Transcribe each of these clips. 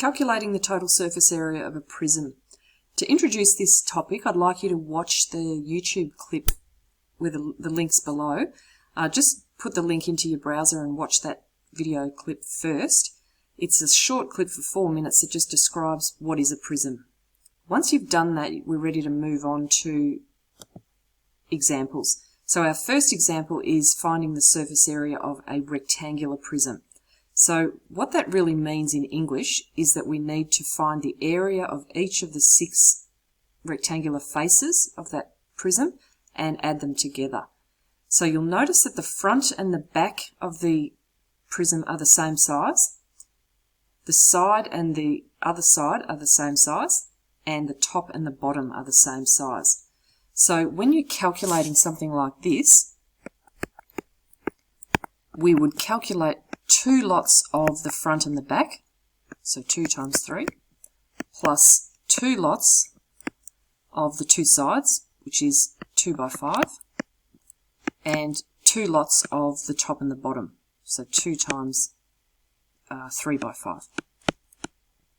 calculating the total surface area of a prism. To introduce this topic, I'd like you to watch the YouTube clip with the links below. Just put the link into your browser and watch that video clip first. It's a short clip for 4 minutes that just describes what is a prism. Once you've done that, we're ready to move on to examples. So our first example is finding the surface area of a rectangular prism. So what that really means in English is that we need to find the area of each of the 6 rectangular faces of that prism and add them together. So you'll notice that the front and the back of the prism are the same size, the side and the other side are the same size, and the top and the bottom are the same size. So when you're calculating something like this, we would calculate 2 lots of the front and the back, so 2 times 3, plus 2 lots of the 2 sides, which is 2 by 5, and 2 lots of the top and the bottom, so 2 times 3 by 5.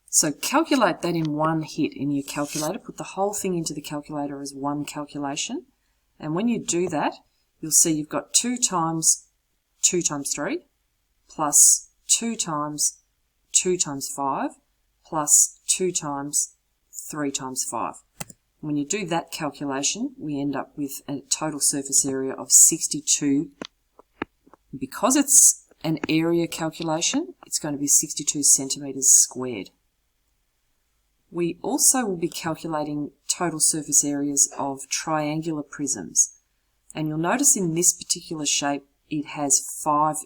So calculate that in one hit in your calculator. Put the whole thing into the calculator as one calculation. And when you do that, you'll see you've got 2 times 2 times 3 plus 2 times 2 times 5 plus 2 times 3 times 5. When you do that calculation, we end up with a total surface area of 62. Because it's an area calculation, it's going to be 62 centimetres squared. We also will be calculating total surface areas of triangular prisms. And you'll notice in this particular shape, it has 5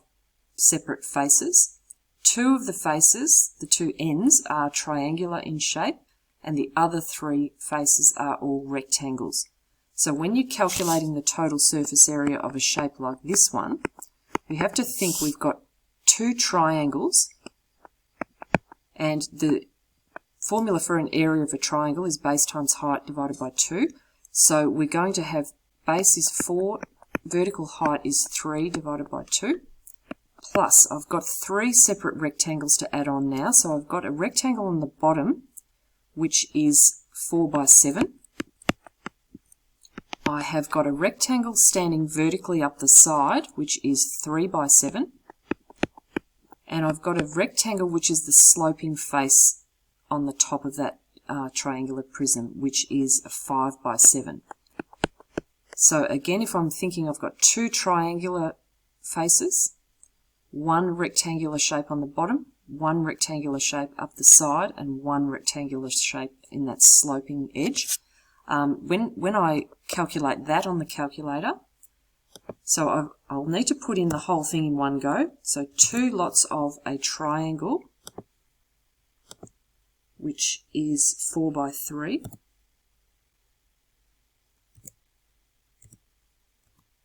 separate faces. 2 of the faces, the 2 ends, are triangular in shape, and the other 3 faces are all rectangles. So when you're calculating the total surface area of a shape like this one, we have to think we've got 2 triangles, and the formula for an area of a triangle is base times height divided by 2. So we're going to have base is 4, vertical height is 3 divided by 2, plus I've got 3 separate rectangles to add on now. So I've got a rectangle on the bottom, which is 4 by 7. I have got a rectangle standing vertically up the side, which is 3 by 7. And I've got a rectangle which is the sloping face on the top of that triangular prism, which is a 5 by 7. So again, if I'm thinking I've got 2 triangular faces, 1 rectangular shape on the bottom, 1 rectangular shape up the side, and 1 rectangular shape in that sloping edge. When I calculate that on the calculator, so I'll need to put in the whole thing in one go. So 2 lots of a triangle, which is 4 by 3.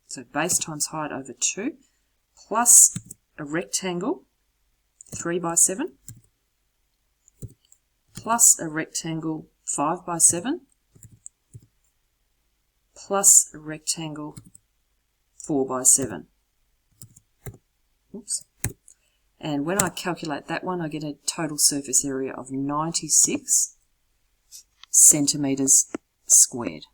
So base times height over 2, plus a rectangle, 3 by 7, plus a rectangle, 5 by 7, plus a rectangle, 4 by 7. Oops. And when I calculate that one, I get a total surface area of 96 centimetres squared.